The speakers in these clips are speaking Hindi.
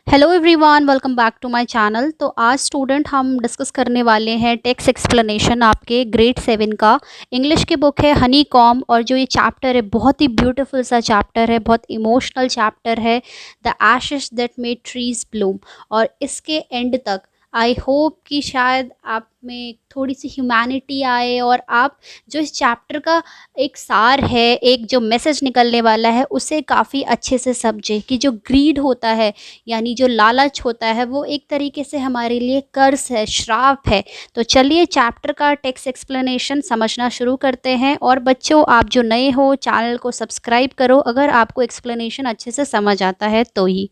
Hello everyone, welcome back to my channel. तो आज स्टूडेंट हम डिस्कस करने वाले हैं टेक्स्ट एक्सप्लेनेशन आपके ग्रेड 7 का। इंग्लिश की बुक है हनी कॉम, और जो ये चैप्टर है बहुत ही ब्यूटीफुल सा चैप्टर है, बहुत इमोशनल चैप्टर है, the ashes that made trees Bloom. और इसके एंड तक आई होप कि शायद आप में थोड़ी सी ह्यूमैनिटी आए और आप जो इस चैप्टर का एक सार है, एक जो मैसेज निकलने वाला है, उसे काफ़ी अच्छे से समझे कि जो ग्रीड होता है यानी जो लालच होता है वो एक तरीके से हमारे लिए कर्स है, श्राप है। तो चलिए चैप्टर का टेक्स्ट एक्सप्लेनेशन समझना शुरू करते हैं। और बच्चों, आप जो नए हो चैनल को सब्सक्राइब करो अगर आपको एक्सप्लेनेशन अच्छे से समझ आता है तो ही।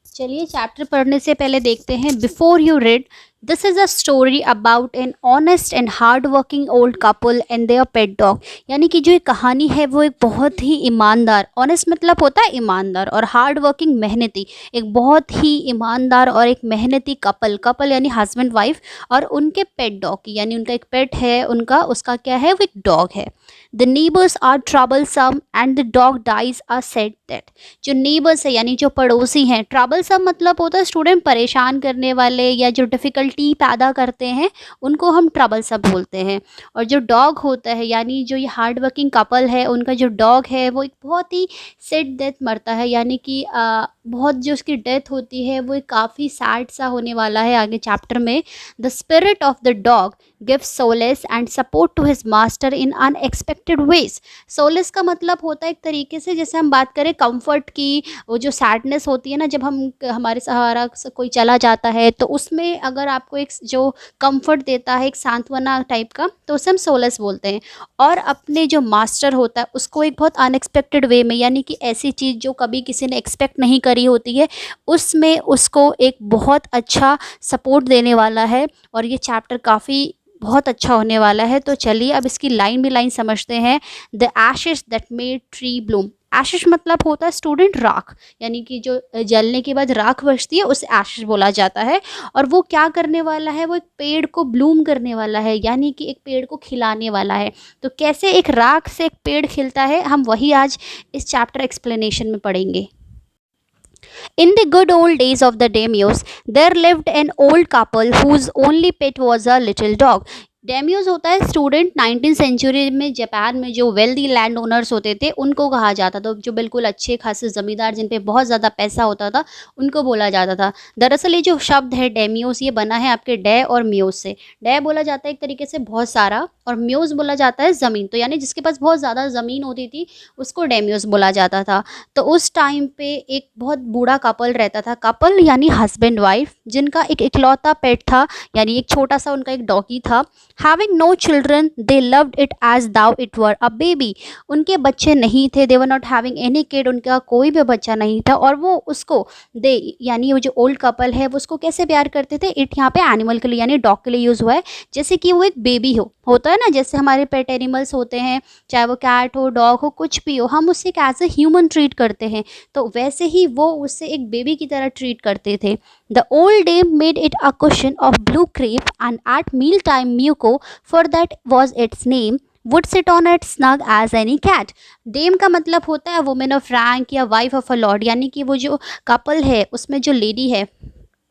चलिए चैप्टर पढ़ने से पहले देखते हैं। Before you read, this is a story about an honest and hard working old couple and their pet dog. यानी कि जो ये कहानी है वो एक बहुत ही ईमानदार, ऑनेस्ट मतलब होता है ईमानदार, और हार्ड वर्किंग मेहनती, एक बहुत ही ईमानदार और एक मेहनती कपल यानी हस्बैंड वाइफ, और उनके पेट डॉग यानी उनका एक पेट है, उनका उसका क्या है, वो एक डॉग है। The neighbours are troublesome and the dog dies are said that. जो नीबर्स है यानी जो पड़ोसी हैं, ट्रबलसम मतलब होता है स्टूडेंट परेशान करने वाले या जो डिफ़िकल्टी पैदा करते हैं, उनको हम ट्रबलसम बोलते हैं। और जो डॉग होता है यानी जो ये हार्ड वर्किंग कपल है, उनका जो डॉग है वो एक बहुत ही सैड डेथ मरता है, यानी कि बहुत जो उसकी डेथ होती है वो एक काफ़ी सैड सा होने वाला है आगे चैप्टर में। The spirit of the dog gives solace and support to his master in unexpected ways. Solace का मतलब होता है एक तरीके से, जैसे हम बात करें कंफर्ट की, वो जो सैडनेस होती है ना, जब हम हमारे सहारा से कोई चला जाता है तो उसमें अगर आपको एक जो कंफर्ट देता है, एक सांत्वना टाइप का, तो उसे हम सोलेस बोलते हैं। और अपने जो मास्टर होता है उसको एक बहुत अनएक्सपेक्टेड वे में, यानी कि ऐसी चीज़ जो कभी किसी ने एक्सपेक्ट नहीं करी होती है, उसमें उसको एक बहुत अच्छा सपोर्ट देने वाला है। और ये चैप्टर काफ़ी बहुत अच्छा होने वाला है। तो चलिए अब इसकी लाइन बाय लाइन समझते हैं। The ashes that made tree Bloom. Ashes मतलब होता है स्टूडेंट राख, यानी कि जो जलने के बाद राख बचती है उसे एशेस बोला जाता है। और वो क्या करने वाला है, वो एक पेड़ को ब्लूम करने वाला है, यानी कि एक पेड़ को खिलाने वाला है। तो कैसे एक राख से एक पेड़ खिलता है, हम वही आज इस चैप्टर एक्सप्लेनेशन में पढ़ेंगे। In the good old days of the daimyos, there lived an old couple whose only pet was a little dog. डेम्यूज होता है स्टूडेंट 19th सेंचुरी में जापान में जो वेल्दी लैंड ओनर्स होते थे उनको कहा जाता था, जो बिल्कुल अच्छे खासे ज़मींदार जिन पे बहुत ज़्यादा पैसा होता था उनको बोला जाता था। दरअसल ये जो शब्द है डेम्यूज, ये बना है आपके डे और म्यूज से। डे बोला जाता है एक तरीके से बहुत सारा, और म्यूज बोला जाता है ज़मीन, तो यानी जिसके पास बहुत ज़्यादा ज़मीन होती थी उसको डेम्यूज बोला जाता था। तो उस टाइम पे एक बहुत बूढ़ा कपल रहता था, कपल यानी हस्बैंड वाइफ, जिनका एक इकलौता पेट था, यानी एक छोटा सा उनका एक डॉगी था। Having no children, they loved it as though it were a baby. उनके बच्चे नहीं थे, they were not having any kid, उनका कोई भी बच्चा नहीं था, और वो उसको they यानी वो जो ओल्ड कपल है वो उसको कैसे प्यार करते थे। इट यहाँ पे एनिमल के लिए यानी डॉग के लिए यूज़ हुआ है, जैसे कि वो एक बेबी होता है ना, जैसे हमारे पेट एनिमल्स होते हैं, चाहे वो कैट हो, डॉग हो, कुछ भी हो, हम उससे एक एज ए ह्यूमन ट्रीट करते हैं, तो वैसे ही वो उससे एक बेबी की तरह ट्रीट करते थे। The old dame made it a cushion of blue crepe, and at mealtime Miyuko, for that was its name, would sit on it snug as any cat. Dame का मतलब होता है वुमेन ऑफ रैंक या वाइफ ऑफ अ लॉर्ड, यानी कि वो जो कपल है उसमें जो लेडी है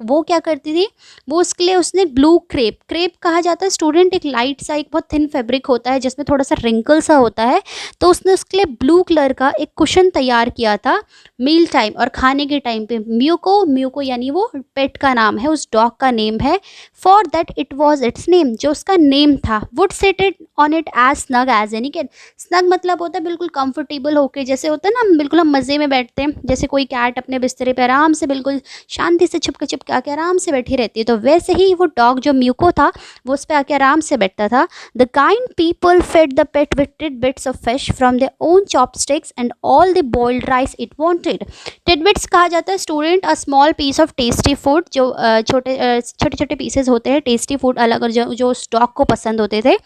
वो क्या करती थी, वो उसके लिए उसने ब्लू क्रेप, क्रेप कहा जाता है स्टूडेंट एक लाइट सा एक बहुत थिन फैब्रिक होता है जिसमें थोड़ा सा रिंकल सा होता है, तो उसने उसके लिए ब्लू कलर का एक कुशन तैयार किया था मील टाइम और खाने के टाइम पे। म्यूको यानी वो पेट का नाम है, उस डॉग का नेम है। For that it was its name, जो उसका नेम था। Would set it on it as snug as any cat. Snug मतलब होता है बिल्कुल कंफर्टेबल होके, जैसे होता है ना बिल्कुल हम मज़े में बैठते हैं, जैसे कोई कैट अपने बिस्तरे पे आराम से बिल्कुल शांति से छुपके छुपके आके आराम से बैठी रहती है, तो वैसे ही वो डॉग जो म्यूको था वो उस पर आके आराम से बैठता था। The kind people fed the pet with tidbits of fish from their own chopsticks and all the boiled rice it wanted. Tidbits कहा जाता है student a small piece of tasty food, जो छोटे छोटे पीसेस होते हैं टेस्टी फूड अलग, और जो उस डॉग को पसंद होते थे,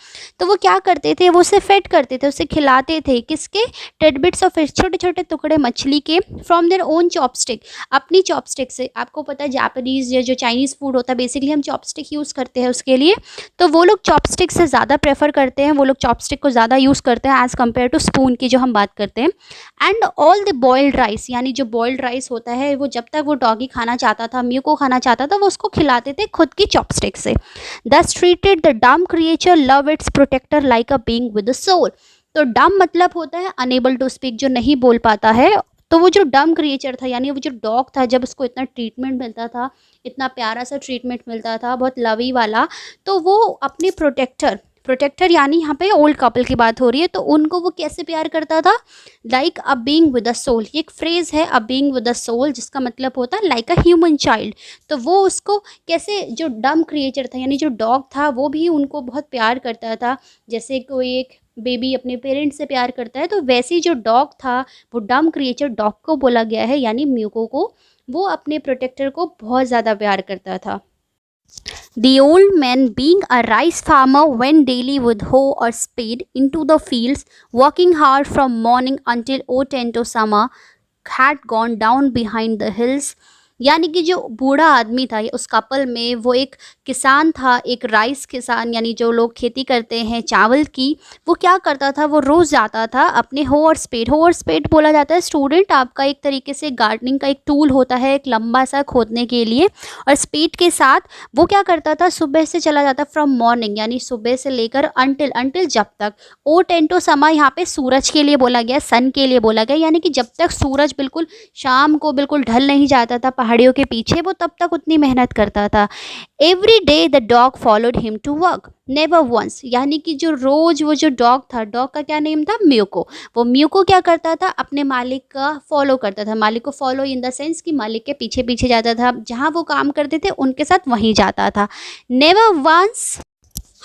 तो वो क्या करते थे, वो उसे फेड करते थे, उसे खिलाते थे। किसके? टिडबिट्स ऑफ फिश, छोटे छोटे टुकड़े मछली के, फ्रॉम देयर ओन चॉपस्टिक, अपनी चॉपस्टिक से। आपको पता है जापानीज जापानीज़ या जो चाइनीज़ फूड होता है बेसिकली हम चॉपस्टिक यूज़ करते हैं उसके लिए, तो वो लोग चॉपस्टिक से ज़्यादा प्रेफर करते हैं, वो लोग चॉपस्टिक को ज़्यादा यूज़ करते हैं एज़ कम्पेयर टू स्पून की जो हम बात करते हैं। And all the boiled rice, यानी जो बॉइल्ड राइस होता है वो जब तक वो डॉगी खाना चाहता था, म्यूको खाना चाहता था, वो उसको खिलाते थे खुद की चॉपस्टिक से। Thus treated the dumb creature love its protector like a being with a soul. तो डम मतलब होता है अनेबल टू स्पीक, जो नहीं बोल पाता है। तो वो जो डम क्रिएचर था, यानी वो जो डॉग था, जब उसको इतना ट्रीटमेंट मिलता था, इतना प्यारा सा ट्रीटमेंट मिलता था, बहुत लवी वाला, तो वो अपने प्रोटेक्टर यानी यहाँ पे ओल्ड कपल की बात हो रही है, तो उनको वो कैसे प्यार करता था? Like a being with a soul, ये एक फ्रेज़ है, a being with a soul, जिसका मतलब होता है लाइक अ ह्यूमन चाइल्ड। तो वो उसको कैसे, जो डम क्रिएचर था यानी जो डॉग था, वो भी उनको बहुत प्यार करता था, जैसे कोई एक बेबी अपने पेरेंट्स से प्यार करता है, तो वैसे ही जो डॉग था वो डम क्रिएचर डॉग को बोला गया है, यानी म्यूको को, वो अपने प्रोटेक्टर को बहुत ज़्यादा प्यार करता था। The old man, being a rice farmer, went daily with hoe or spade into the fields, working hard from morning until oat into summer had gone down behind the hills. यानी कि जो बूढ़ा आदमी था उस कपल में, वो एक किसान था, एक राइस किसान, यानी जो लोग खेती करते हैं चावल की, वो क्या करता था, वो रोज़ जाता था अपने हो और स्पेड बोला जाता है स्टूडेंट आपका एक तरीके से गार्डनिंग का एक टूल होता है, एक लंबा सा खोदने के लिए। और स्पेड के साथ वो क्या करता था, सुबह से चला जाता फ्रॉम मॉर्निंग, यानी सुबह से लेकर अंटिल जब तक, ओ टेंटो समा यहाँ पे सूरज के लिए बोला गया, सन के लिए बोला गया, यानी कि जब तक सूरज बिल्कुल शाम को बिल्कुल ढल नहीं जाता था पहाड़ियों के पीछे, वो तब तक उतनी मेहनत करता था। Every day the dog followed him to work, never once, यानी कि जो रोज़ वो जो डॉग था, डॉग का क्या नेम था, म्यूको, वो म्यूको क्या करता था, अपने मालिक का फॉलो करता था। मालिक को फॉलो इन द सेंस कि मालिक के पीछे पीछे जाता था, जहाँ वो काम करते थे उनके साथ वहीं जाता था। Never once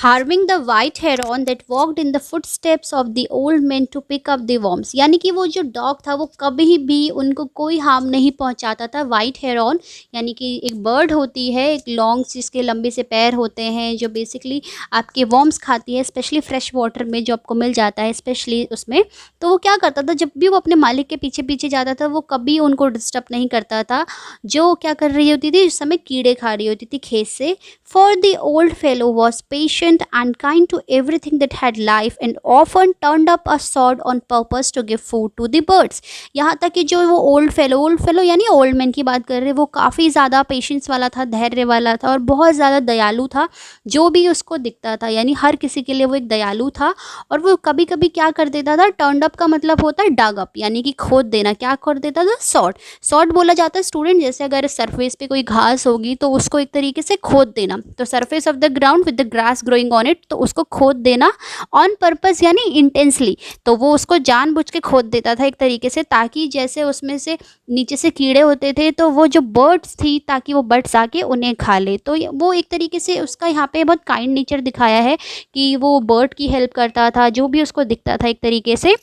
harming the white heron that walked in the footsteps of the old men to pick up the worms, यानी कि वो जो डॉग था वो कभी भी उनको कोई हार्म नहीं पहुंचाता था। वाइट हेरॉन यानी कि एक बर्ड होती है, एक लॉन्ग, जिसके लंबे से पैर होते हैं, जो बेसिकली आपके वर्म्स खाती है, स्पेशली फ्रेश वाटर में जो आपको मिल जाता है, स्पेशली उसमें। तो वो क्या करता था, जब भी वो अपने मालिक के पीछे पीछे जाता था, वो कभी उनको डिस्टर्ब नहीं करता था। जो क्या कर रही होती थी, उस समय कीड़े खा रही होती थी खेत से। For the old fellow was patient and kind to everything that had life and often turned up a sword on purpose to give food to the birds। यहाँ तक कि जो वो ओल्ड फेलो यानी ओल्ड मैन की बात कर रहे हैं, वो काफ़ी ज़्यादा पेशेंस वाला था, धैर्य वाला था और बहुत ज़्यादा दयालु था, जो भी उसको दिखता था, यानी हर किसी के लिए वो एक दयालु था। और वो कभी कभी क्या कर देता था, टर्नड अप का मतलब होता है डग अप, यानी कि खोद देना। क्या खोद देता था, सॉर्ट बोला जाता है स्टूडेंट, जैसे अगर सरफेस पे कोई घास होगी तो उसको एक तरीके से खोद देना, तो surface of the ground with the grass growing on it, तो उसको खोद देना ऑन पर्पस यानी इंटेंसली, तो वो उसको जानबूझ के खोद देता था एक तरीके से, ताकि जैसे उसमें से नीचे से कीड़े होते थे तो वो जो बर्ड्स थी, ताकि वो बर्ड्स आके उन्हें खा ले। तो वो एक तरीके से उसका यहाँ पे बहुत काइंड नेचर दिखाया है कि वो बर्ड की हेल्प करता था, जो भी उसको दिखता था एक तरीके से।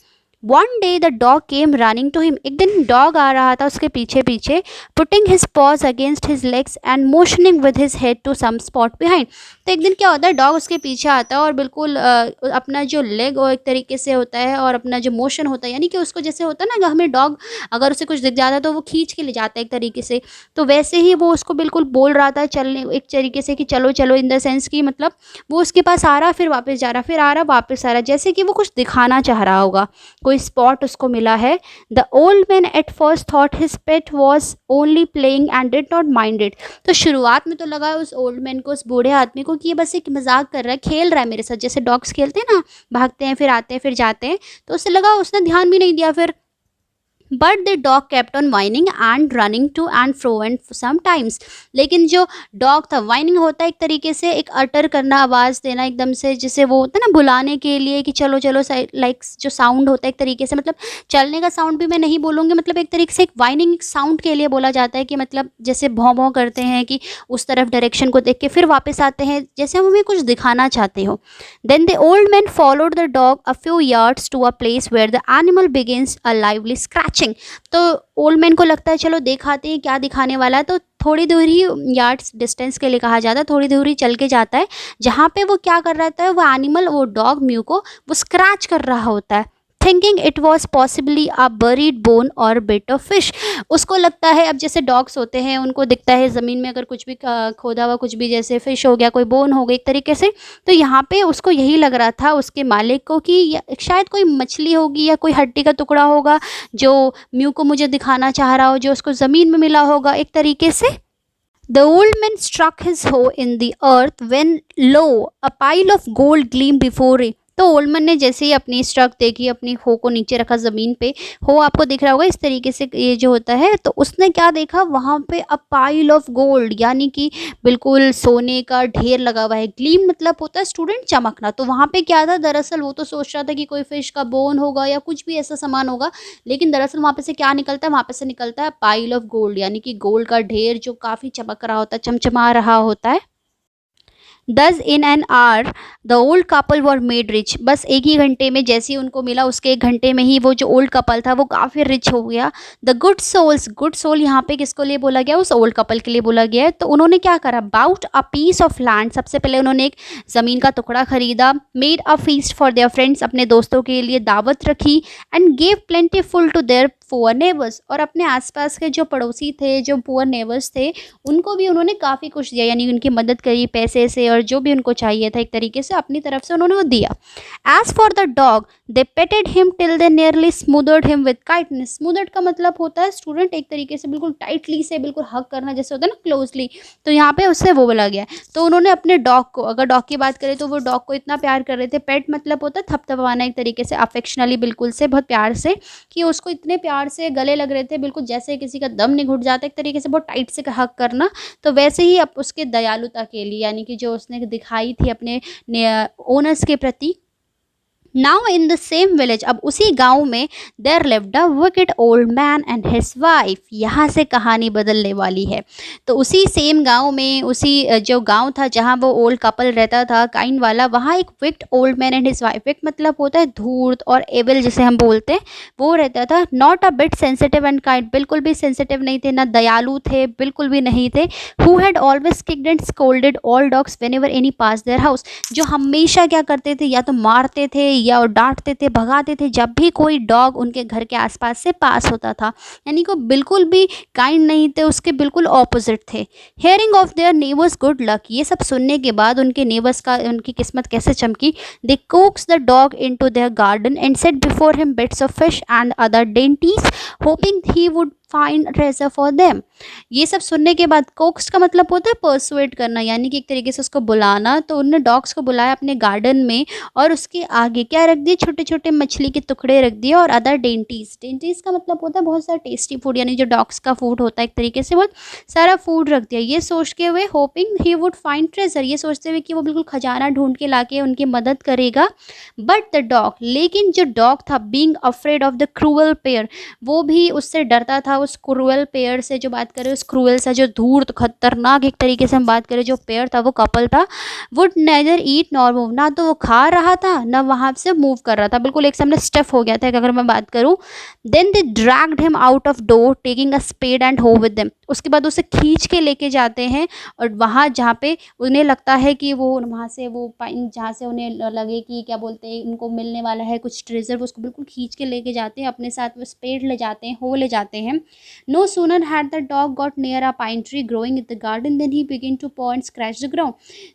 One day the dog came running to him, एक दिन डॉग आ रहा था उसके पीछे पीछे, putting his paws against his legs and motioning with his head to some spot behind. तो एक दिन क्या होता है, डॉग उसके पीछे आता है और बिल्कुल अपना जो लेग और एक तरीके से होता है और अपना जो मोशन होता है, यानी कि उसको जैसे होता है ना, हमें डॉग अगर उसे कुछ दिख जाता है तो वो खींच के ले जाता है एक तरीके से, तो वैसे ही वो उसको बिल्कुल बोल रहा था चलने, एक तरीके से कि चलो चलो, इन द सेंस की मतलब वो उसके पास आ रहा, फिर वापस जा रहा, फिर आ रहा वापस आ रहा, जैसे कि वो कुछ दिखाना चाह रहा होगा, कोई स्पॉट उसको मिला है। The old man at first thought his pet was only playing and did not mind it. तो शुरुआत में तो लगा उस ओल्ड मैन को, उस बूढ़े आदमी को, कि ये बस एक मजाक कर रहा है, खेल रहा है मेरे साथ, जैसे डॉग्स खेलते हैं ना, भागते हैं फिर आते हैं फिर जाते हैं, तो उससे लगा, उसने ध्यान भी नहीं दिया फिर। But the dog kept on whining and running to and fro and sometimes. लेकिन जो डॉग था, वाइनिंग होता है एक तरीके से एक अटर करना, आवाज़ देना एकदम से, जिसे वो होता है ना बुलाने के लिए कि चलो चलो, लाइक जो साउंड होता है एक तरीके से, मतलब चलने का साउंड भी मैं नहीं बोलूँगी, मतलब एक तरीके से एक वाइनिंग साउंड के लिए बोला जाता है कि मतलब जैसे भौं भौं करते हैं कि उस तरफ डायरेक्शन को देख के फिर वापस आते हैं, जैसे हम हमें कुछ दिखाना चाहते हो। Then the old man followed the dog a few yards to a place where the animal begins a lively scratching. तो ओल्ड मैन को लगता है चलो दिखाते हैं क्या दिखाने वाला है, तो थोड़ी दूर ही, यार्ड्स डिस्टेंस के लिए कहा जाता है, थोड़ी दूर ही चल के जाता है, जहाँ पे वो क्या कर रहा था, वो एनिमल, वो डॉग म्यू को वो स्क्रैच कर रहा होता है। Thinking it was possibly a buried bone और बिट ऑफ फिश। उसको लगता है, अब जैसे डॉग्स होते हैं उनको दिखता है ज़मीन में अगर कुछ भी खोदा हुआ कुछ भी, जैसे फिश हो गया, कोई बोन हो गई एक तरीके से, तो यहाँ पे उसको यही लग रहा था उसके मालिक को कि शायद कोई मछली होगी या कोई हड्डी का टुकड़ा होगा जो म्यू को मुझे दिखाना चाह रहा हो, जो उसको ज़मीन में मिला होगा एक तरीके से। The old man struck his hoe in the earth when lo, a pile of gold gleamed before him. तो ओल्डमैन ने जैसे ही अपनी स्ट्रक देखी, अपनी हो को नीचे रखा ज़मीन पे, हो आपको दिख रहा होगा इस तरीके से ये जो होता है, तो उसने क्या देखा वहाँ पे अ पाइल ऑफ गोल्ड, यानी कि बिल्कुल सोने का ढेर लगा हुआ है। ग्लीम मतलब होता है स्टूडेंट चमकना, तो वहाँ पे क्या था, दरअसल वो तो सोच रहा था कि कोई फिश का बोन होगा या कुछ भी ऐसा सामान होगा, लेकिन दरअसल वहाँ पे से क्या निकलता है, वहाँ पे से निकलता है पाइल ऑफ गोल्ड, यानी कि गोल्ड का ढेर जो काफ़ी चमक रहा होता है, चमचमा रहा होता है। Thus in an hour the old couple were made rich। बस एक ही घंटे में, जैसे ही उनको मिला उसके एक घंटे में ही वो जो ओल्ड कपल था वो काफ़ी रिच हो गया। The good souls, good soul यहाँ पे किसको लिए बोला गया, उस ओल्ड कपल के लिए बोला गया है। तो उन्होंने क्या करा, bought a piece of land, सबसे पहले उन्होंने एक ज़मीन का टुकड़ा खरीदा। Made a feast for their friends, अपने दोस्तों के लिए दावत रखी। And gave plentiful to their poor neighbours, और अपने आसपास के जो पड़ोसी थे, जो पुअर नेबर्स थे, उनको भी उन्होंने काफ़ी कुछ दिया, यानी उनकी मदद करी पैसे से, और जो भी उनको चाहिए था एक तरीके से अपनी तरफ से उन्होंने वो दिया। As for the dog they petted him till they nearly smothered him with kindness. Smothered का मतलब होता है स्टूडेंट एक तरीके से बिल्कुल टाइटली से, बिल्कुल हग करना जैसे होता है ना, क्लोजली, तो यहाँ पे उससे वो बोला गया है। तो उन्होंने अपने डॉग को, अगर डॉग की बात करें तो वो डॉग को इतना प्यार कर रहे थे, पेट मतलब होता है थपथपाना एक तरीके से, अफेक्शनली बिल्कुल से, बहुत प्यार से, कि उसको इतने प्यार से गले लग रहे थे, बिल्कुल जैसे किसी का दम नहीं घुट जाता एक तरीके से, बहुत टाइट से हक करना। तो वैसे ही अब उसके दयालुता के लिए, यानी कि जो उसने दिखाई थी अपने ओनर्स के प्रति। Now in the same village, अब उसी गांव में, there lived a wicked old man and his wife. यहाँ से कहानी बदलने वाली है। तो उसी सेम गांव में, उसी जो गांव था जहाँ वो ओल्ड कपल रहता था काइंड वाला, वहाँ एक wicked old man and his wife, wicked मतलब होता है धूर्त और एविल जिसे हम बोलते हैं, वो रहता था। Not a bit sensitive and kind, बिल्कुल भी सेंसिटिव नहीं थे, ना दयालु थे, बिल्कुल भी नहीं थे। Who had always kicked and scolded all dogs whenever any pass their house, जो हमेशा क्या करते थे, या तो मारते थे या और डांटते थे, भगाते थे जब भी कोई डॉग उनके घर के आसपास से पास होता था, यानी कि बिल्कुल भी काइंड नहीं थे, उसके बिल्कुल ऑपोजिट थे। Hearing of their neighbours good luck, ये सब सुनने के बाद उनके नेबर्स का, उनकी किस्मत कैसे चमकी। They coax the dog into their garden and set before him bits of fish and other dainties hoping he would find treasure for them. ये सब सुनने के बाद, कोक्स का मतलब होता है परसुएट करना, यानी कि एक तरीके से उसको बुलाना। तो उन्होंने डॉग्स को बुलाया अपने गार्डन में, और उसके आगे क्या रख दिए, छोटे छोटे मछली के टुकड़े रख दिए, और अदर डेंटीज, डेंटीज का मतलब होता है बहुत सारा टेस्टी फूड, यानी जो डॉग्स का फूड होता है एक तरीके से, बहुत सारा फूड रख दिया। ये सोच के हुए, hopping he would find treasure, ये सोचते हुए कि वो बिल्कुल खजाना ढूंढ के लाके उनकी मदद करेगा। बट द डॉग, लेकिन जो डॉग था, being afraid of the cruel pair, वो भी उससे डरता था, उस क्रूअल पेयर से जो बात करें, उस क्रूअल सा जो धूर्त खतरनाक एक तरीके से हम बात करें जो पेयर था, वो कपल था, would neither eat nor move, ना तो वो खा रहा था ना वहाँ से मूव कर रहा था, बिल्कुल एक सामने स्टफ हो गया था अगर मैं बात करूँ। Then they dragged him out of door taking a spade and hoe with them, उसके बाद उसे खींच के लेके जाते हैं, और वहाँ जहाँ पे उन्हें लगता है कि वो वहाँ से वो जहाँ से उन्हें लगे कि क्या बोलते हैं उनको मिलने वाला है कुछ ट्रेजर, वो उसको बिल्कुल खींच के लेके जाते हैं अपने साथ, वो स्पेड ले जाते हैं, हो ले जाते हैं। No sooner had the dog got near a pine tree growing in the garden then he begin to paw and scratch the ground.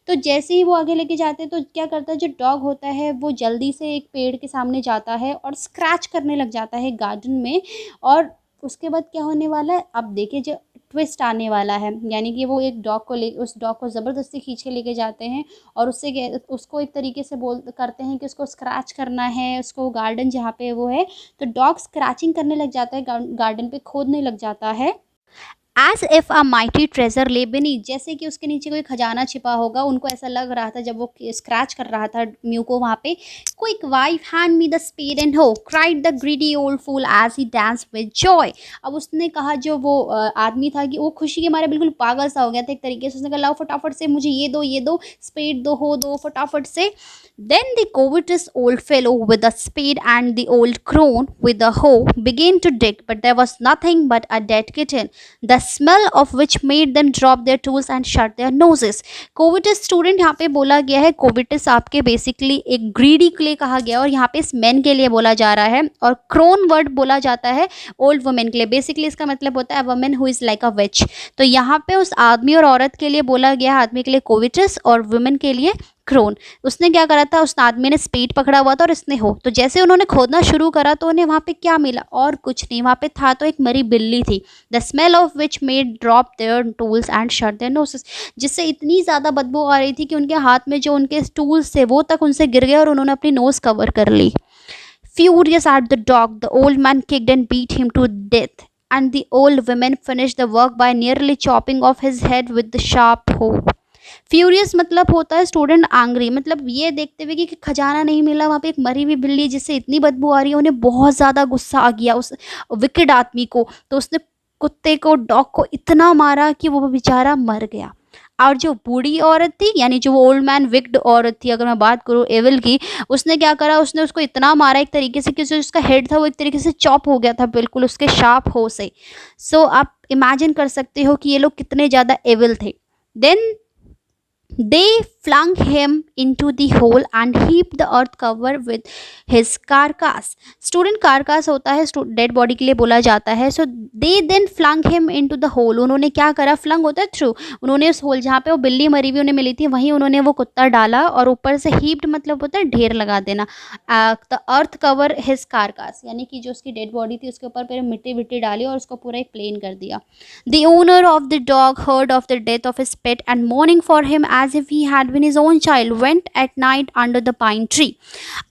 तो जैसे ही वो आगे लेके जाते हैं, तो क्या करता है जो डॉग होता है, वो जल्दी से एक पेड़ के सामने जाता है और स्क्रैच करने लग जाता है गार्डन में। और उसके बाद क्या होने वाला है, अब देखिए जो ट्विस्ट आने वाला है, यानी कि वो एक डॉग को उस डॉग को ज़बरदस्ती खींच के लेके जाते हैं, और उसको एक तरीके से करते हैं कि उसको स्क्रैच करना है, उसको गार्डन जहाँ पे वो है, तो डॉग स्क्रैचिंग करने लग जाता है, गार्डन पे खोदने लग जाता है। As if a mighty treasure lay beneath, जैसे कि उसके नीचे कोई खजाना छिपा होगा, उनको ऐसा लग रहा था जब वो स्क्रैच कर रहा था म्यू को वहाँ पे। Quick wife hand me the spade and ho, cried the greedy old fool as he dance with joy. अब उसने कहा, जो वो आदमी था, कि वो खुशी के मारे बिल्कुल पागल सा हो गया था एक तरीके से, उसने कहा लाओ फटाफट से मुझे ये दो स्पेड दो, हो दो फटाफट से। Then the covetous old fellow with the spade and the old crone with the hoe began to dig, but there was nothing but a dead kitten. The smell of which made them drop their tools and shut their noses. कोविटिस स्टूडेंट यहाँ पे बोला गया है, कोविटिस आपके बेसिकली एक ग्रीडी के लिए कहा गया और यहाँ पे इस मैन के लिए बोला जा रहा है, और क्रोन वर्ड बोला जाता है ओल्ड वुमेन के लिए। बेसिकली इसका मतलब होता है women who is like a witch. तो यहाँ पे उस आदमी और औरत के लिए बोला गया, आदमी के लिए कोविटिस और वुमेन के लिए क्रोन। उसने क्या करा था, उस आदमी ने स्पेड पकड़ा हुआ था और इसने हो, तो जैसे उन्होंने खोदना शुरू करा तो उन्हें वहाँ पे क्या मिला, और कुछ नहीं, वहाँ पे था तो एक मरी बिल्ली थी। The smell of which made drop their tools and shut their noses, जिससे इतनी ज़्यादा बदबू आ रही थी कि उनके हाथ में जो उनके टूल्स थे वो तक उनसे गिर गए और उन्होंने अपनी नोज़ कवर कर ली। Furious at the dog, the old man kicked and beat him to death, and the old woman finished the work by nearly chopping off his head with the sharp hoe. Furious मतलब होता है स्टूडेंट एंग्री, मतलब ये देखते हुए कि खजाना नहीं मिला, वहाँ पे एक मरी हुई बिल्ली जिससे इतनी बदबू आ रही है, उन्हें बहुत ज़्यादा गुस्सा आ गया उस विकेड आदमी को। तो उसने कुत्ते को, डॉग को इतना मारा कि वो बेचारा मर गया। और जो बूढ़ी औरत थी, यानी जो ओल्ड मैन विक्ड औरत थी, अगर मैं बात करूँ एविल की, उसने क्या करा, उसने उसको इतना मारा एक तरीके से कि जो उसका हेड था वो एक तरीके से चॉप हो गया था बिल्कुल उसके शार्प हो से। सो आप इमेजिन कर सकते हो कि ये लोग कितने ज़्यादा एविल थे। Then they flung him into the hole and heaped the earth cover with his carcass. Student carcass होता है डेड बॉडी के लिए बोला जाता है। so they then flung him into the hole, उन्होंने क्या करा, flung होता है थ्रू, उन्होंने उस होल जहाँ पे वो बिल्ली मरी हुई उन्हें मिली थी वहीं उन्होंने वो कुत्ता डाला, और ऊपर से heaped मतलब होता है ढेर लगा देना। the earth cover his carcass, यानी कि जो उसकी डेड बॉडी थी उसके ऊपर फिर मिट्टी विट्टी डाली और उसको पूरा एक प्लेन कर दिया। the owner of the dog heard of the death of his pet and mourning for him as if he had been his own child went at night under the pine tree.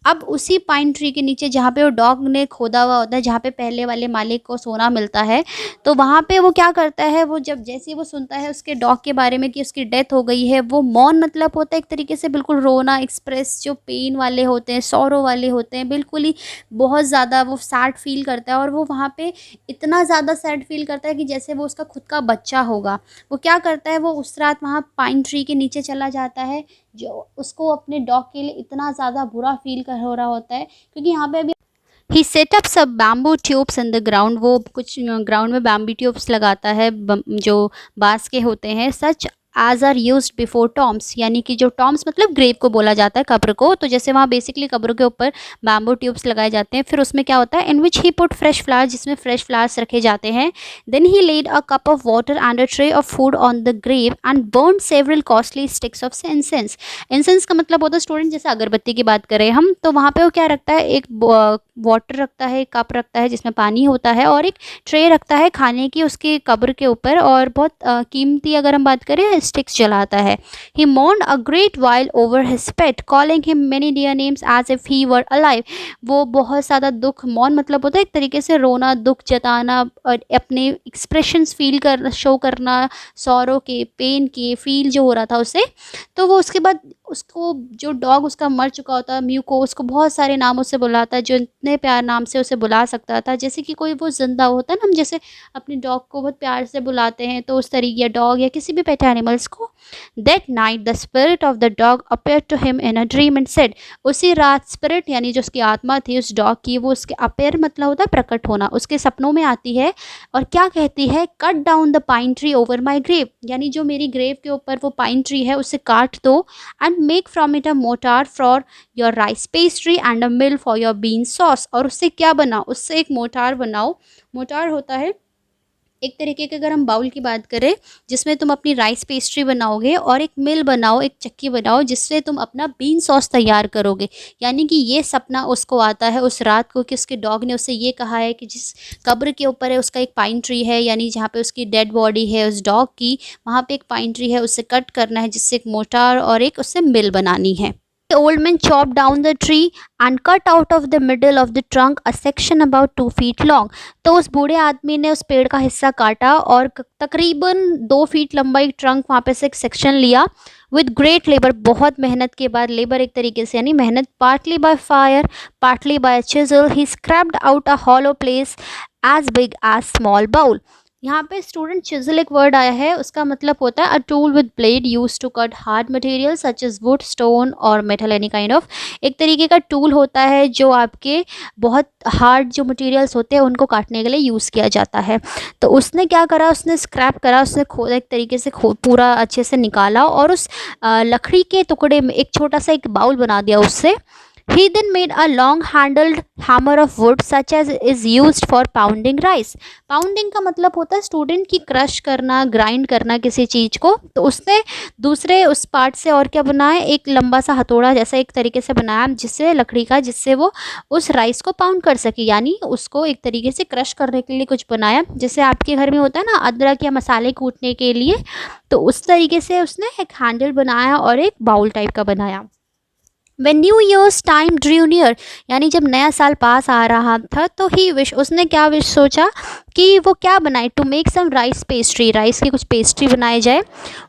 अब उसी पाइन ट्री के नीचे जहाँ पे वो डॉग ने खोदा हुआ होता है, जहाँ पे पहले वाले मालिक को सोना मिलता है, तो वहाँ पे वो क्या करता है, वो जब जैसे वो सुनता है उसके डॉग के बारे में कि उसकी डेथ हो गई है, वो मौन मतलब होता है एक तरीके से बिल्कुल रोना, एक्सप्रेस जो पेन वाले होते हैं, सौरो वाले होते हैं, बिल्कुल ही बहुत ज़्यादा वो सैड फील करता है, और वो वहाँ पे इतना ज़्यादा सैड फील करता है कि जैसे वो उसका खुद का बच्चा होगा। वो क्या करता है, वो उस रात वहाँ पाइन ट्री के नीचे चला जाता है, जो उसको अपने डॉग के लिए इतना ज़्यादा बुरा फील कर हो रहा होता है, क्योंकि यहाँ पे अभी ही सेटअप सब bamboo tubes in the ground, वो कुछ ग्राउंड में बैम्बू ट्यूब्स लगाता है जो बांस के होते हैं, such as are used before tombs, यानी कि जो टॉम्स मतलब ग्रेव को बोला जाता है, कब्र को, तो जैसे वहाँ बेसिकली कब्रों के ऊपर बैम्बू ट्यूब्स लगाए जाते हैं। फिर उसमें क्या होता है, in which he put fresh flowers, जिसमें फ्रेश फ्लावर्स रखे जाते हैं। Then he laid a cup of water and a tray of food on the grave and burn several costly sticks of incense. Incense का मतलब होता है स्टूडेंट, जैसे अगरबत्ती की बात करें हम, तो वहाँ पे वो क्या रखता है, एक वाटर रखता है, कप रखता है जिसमें पानी होता है, और एक ट्रे रखता है खाने की उसके कब्र के ऊपर, और बहुत कीमती अगर हम बात करें स्टिक्स जलाता है। ही mourned a great while over his pet, calling him many dear names as if he were alive. वो बहुत ज़्यादा दुख, मौन मतलब होता है एक तरीके से रोना, दुख जताना, और अपने एक्सप्रेशंस फील कर शो करना, सौरों के, पेन के फील जो हो रहा था उसे। तो वो उसके बाद उसको, जो डॉग उसका मर चुका होता म्यू को, उसको बहुत सारे नामों से बुलाता है, जो इतने प्यार नाम से उसे बुला सकता था, जैसे कि कोई वो जिंदा होता है ना, हम जैसे अपने डॉग को बहुत प्यार से बुलाते हैं, तो उस तरीके, या डॉग या किसी भी पेट एनिमल्स को। That night the spirit of the dog appear to him in a dream and said, उसी रात स्पिरिट यानी जो उसकी आत्मा थी उस डॉग की, वो उसके अपेयर मतलब होता है प्रकट होना, उसके सपनों में आती है और क्या कहती है, cut down the pine tree over my grave, यानी जो मेरी ग्रेव के ऊपर वो पाइन ट्री है उसे काट दो, and make from it a motor for your rice pastry and a mill for your bean sauce, और उससे क्या बनाओ, उससे एक मोटार बनाओ। मोटार होता है एक तरीके के, अगर हम बाउल की बात करें, जिसमें तुम अपनी राइस पेस्ट्री बनाओगे, और एक मिल बनाओ, एक चक्की बनाओ जिससे तुम अपना बीन सॉस तैयार करोगे। यानी कि ये सपना उसको आता है उस रात को कि उसके डॉग ने उससे ये कहा है कि जिस कब्र के ऊपर है उसका एक पाइन ट्री है, यानी जहाँ पे उसकी डेड बॉडी है उस डॉग की, वहाँ पे एक पाइन ट्री है, उससे कट करना है जिससे एक मोटार और एक उससे मिल बनानी है। The old man chopped down the tree and cut out of the middle of the trunk a section about 2 feet long. तो उस बूढ़े आदमी ने उस पेड़ का हिस्सा काटा और तकरीबन 2 फीट लंबा एक ट्रंक वहाँ पे से एक सेक्शन लिया। विद ग्रेट लेबर, बहुत मेहनत के बाद, लेबर एक तरीके से यानी मेहनत, partly by fire partly by chisel, he scraped out a hollow place as big as small bowl, यहाँ पे स्टूडेंट चिज़ल एक वर्ड आया है, उसका मतलब होता है a tool with blade use to cut hard material such as wood, stone और मेटल, एनी काइंड ऑफ। एक तरीके का टूल होता है जो आपके बहुत हार्ड जो मटेरियल्स होते हैं उनको काटने के लिए यूज़ किया जाता है। तो उसने क्या करा, उसने स्क्रैप करा, उसने खोदा एक तरीके से, पूरा अच्छे से निकाला और उस लकड़ी के टुकड़े में एक छोटा सा एक बाउल बना दिया उससे। He then made a long-handled hammer of wood such as is used for pounding rice. Pounding का मतलब होता है स्टूडेंट की क्रश करना, ग्राइंड करना किसी चीज़ को। तो उसने दूसरे उस पार्ट से और क्या बनाया, एक लंबा सा हथौड़ा जैसा एक तरीके से बनाया जिससे लकड़ी का, जिससे वो उस राइस को पाउंड कर सके, यानी उसको एक तरीके से क्रश करने के लिए कुछ बनाया, जैसे आपके घर में होता है ना अदरक या मसाले कूटने के लिए। तो उस तरीके से उसने एक हैंडल बनाया और एक बाउल टाइप का बनाया। When new years time Drew near, यानी जब नया साल पास आ रहा था तो ही विश, उसने क्या विश सोचा कि वो क्या बनाए, to make some rice pastry, rice की कुछ पेस्ट्री बनाई जाए।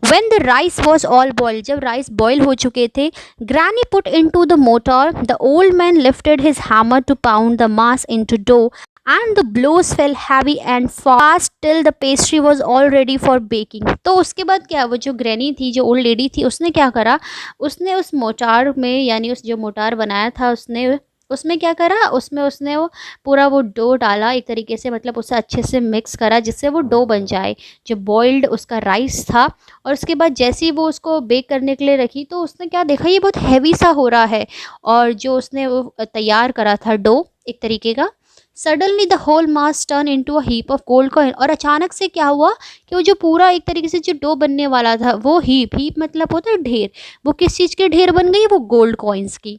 When the rice was all boiled, जब राइस बॉयल हो चुके थे, Granny put into the mortar, the old man lifted his hammer to pound the mass into dough and the blows fell heavy and fast till the pastry was all ready for baking। तो उसके बाद क्या, वो जो ग्रैनी थी, जो ओल्ड लेडी थी, उसने क्या करा, उसने उस मोटार में, यानी उस जो मोटार बनाया था उसने, उसमें क्या करा, उसमें उसने वो पूरा वो डो डाला एक तरीके से, मतलब उसे अच्छे से मिक्स करा जिससे वो डो बन जाए जो बॉइल्ड उसका राइस था। और उसके बाद जैसे ही वो उसको बेक करने के लिए रखी तो उसने क्या देखा, ये बहुत हैवी सा हो रहा है, और जो उसने वो तैयार करा था डो एक तरीके का, suddenly the whole mass turn into a heap of gold coin. और अचानक से क्या हुआ कि वो जो पूरा एक तरीके से जो डो बनने वाला था, वो हीप, हीप मतलब होता है ढेर, वो किस चीज़ के ढेर बन गई, वो गोल्ड कॉइन्स की।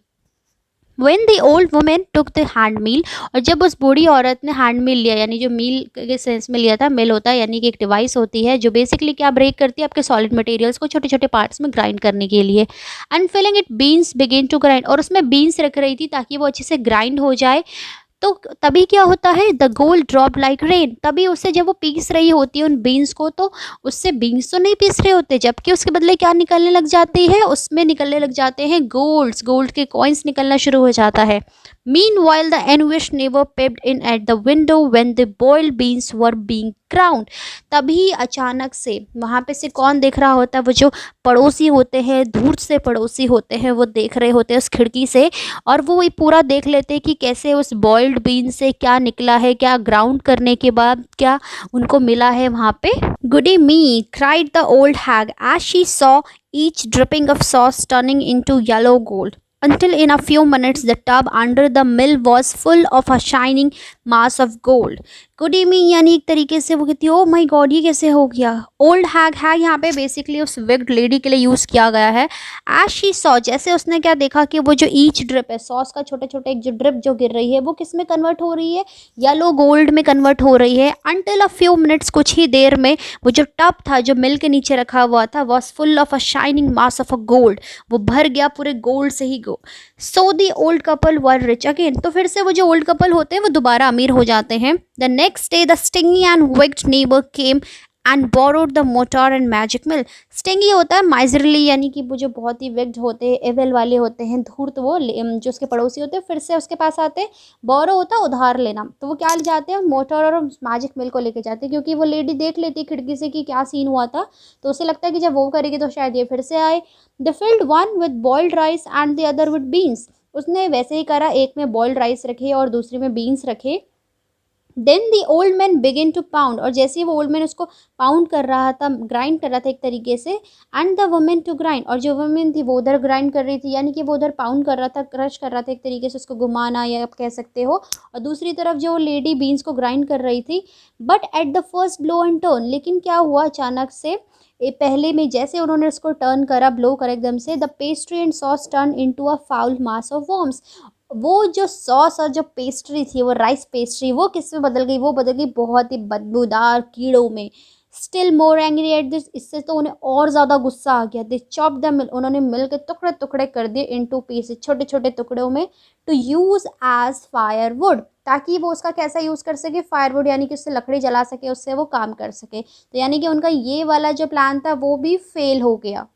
When the old woman took the hand meal, और जब उस बूढ़ी औरत ने हैंड मिल लिया, यानी जो मील के सेंस में लिया था, मिल होता है यानी कि एक डिवाइस होती है जो बेसिकली क्या ब्रेक करती है, आपके सॉलिड मटेरियल्स को छोटे छोटे पार्ट्स में ग्राइंड करने के लिए। And filling it beans begin to grind, और उसमें बीन्स रख रही थी ताकि वो अच्छे से ग्राइंड हो जाए। तो तभी क्या होता है, the gold drop like rain, तभी उससे जब वो पीस रही होती है उन बीन्स को, तो उससे बीन्स तो नहीं पीस रहे होते, जबकि उसके बदले क्या निकलने लग जाती है, उसमें निकलने लग जाते हैं गोल्ड के कॉइन्स निकलना शुरू हो जाता है। Meanwhile, the envious neighbor peeped in at the window when the boiled beans were being ground। तभी अचानक से वहाँ पे से कौन देख रहा होता है, वो जो पड़ोसी होते हैं, दूर से पड़ोसी होते हैं, वो देख रहे होते हैं उस खिड़की से, और वो ये पूरा देख लेते हैं कि कैसे उस बॉइल्ड बीन से क्या निकला है, क्या ग्राउंड करने के बाद क्या उनको मिला है वहाँ पे। Goody me, cried the old hag as she saw each dripping of sauce turning into yellow gold, until in a few minutes the tub under the mill was full of a shining mass of gold। गुडी मी यानी एक तरीके से वो कहती है, ओ माय गॉड ये कैसे हो गया। ओल्ड हैग है यहाँ पे बेसिकली उस विग्ड लेडी के लिए यूज़ किया गया है। एज शी सॉ, जैसे उसने क्या देखा कि वो जो ईच ड्रिप है, सॉस का छोटे छोटे एक जो ड्रिप जो गिर रही है, वो किस में कन्वर्ट हो रही है, येलो गोल्ड में कन्वर्ट हो रही है। अंटिल अ फ्यू मिनट्स, कुछ ही देर में वो जो टब था जो मिल के नीचे रखा हुआ था, was full of a shining mass of a gold, वो भर गया पूरे गोल्ड से ही। So the old couple were rich again, तो फिर से वो जो ओल्ड कपल होते हैं वो दोबारा अमीर हो जाते हैं। The next day the stingy and विग्ड neighbour came and borrowed the motor and magic mill. Stingy होता है माइजरली, यानी कि वो जो बहुत ही विग्ड होते हैं, एविल वाले होते हैं, धूर्त, वो जो उसके पड़ोसी होते हैं फिर से उसके पास आते हैं। बोरो होता है उधार लेना, तो वो क्या ले जाते हैं, मोटर और मैजिक मिल को लेके जाते हैं, क्योंकि वो लेडी देख लेती है खिड़की से कि क्या सीन हुआ था, तो उसे लगता है कि जब वो करेगी तो शायद ये फिर से आए। The field one with boiled rice and the other with beans, उसने वैसे ही करा, एक में बॉइल्ड राइस रखे और दूसरे में बीन्स रखे। Then the old man begin to pound, और जैसे ही वो ओल्ड मैन उसको पाउंड कर रहा था, ग्राइंड कर रहा था एक तरीके से, and the woman to grind, और जो वुमेन थी वो उधर ग्राइंड कर रही थी, यानी कि वो उधर पाउंड कर रहा था, क्रश कर रहा था एक तरीके से, उसको घुमाना या आप कह सकते हो, और दूसरी तरफ जो लेडी बीन्स को ग्राइंड कर रही थी। But at the first blow and turn, लेकिन क्या हुआ अचानक से, पहले में जैसे उन्होंने उसको टर्न करा, ब्लो करा एकदम से, the pastry and sauce turn into a foul mass of worms, वो जो सॉस और जो पेस्ट्री थी, वो राइस पेस्ट्री, वो किस में बदल गई, वो बदल गई बहुत ही बदबूदार कीड़ों में। Still more angry at this, इससे तो उन्हें और ज़्यादा गुस्सा आ गया। दे चॉप द मिल, उन्होंने मिल के टुकड़े टुकड़े कर दिए इनटू पीसेस, छोटे छोटे टुकड़ों में, टू यूज़ एज फायरवुड, ताकि वो उसका कैसा यूज़ कर सके, फायरवुड, यानी कि उससे लकड़ी जला सके, उससे वो काम कर सके। तो यानी कि उनका ये वाला जो प्लान था वो भी फेल हो गया।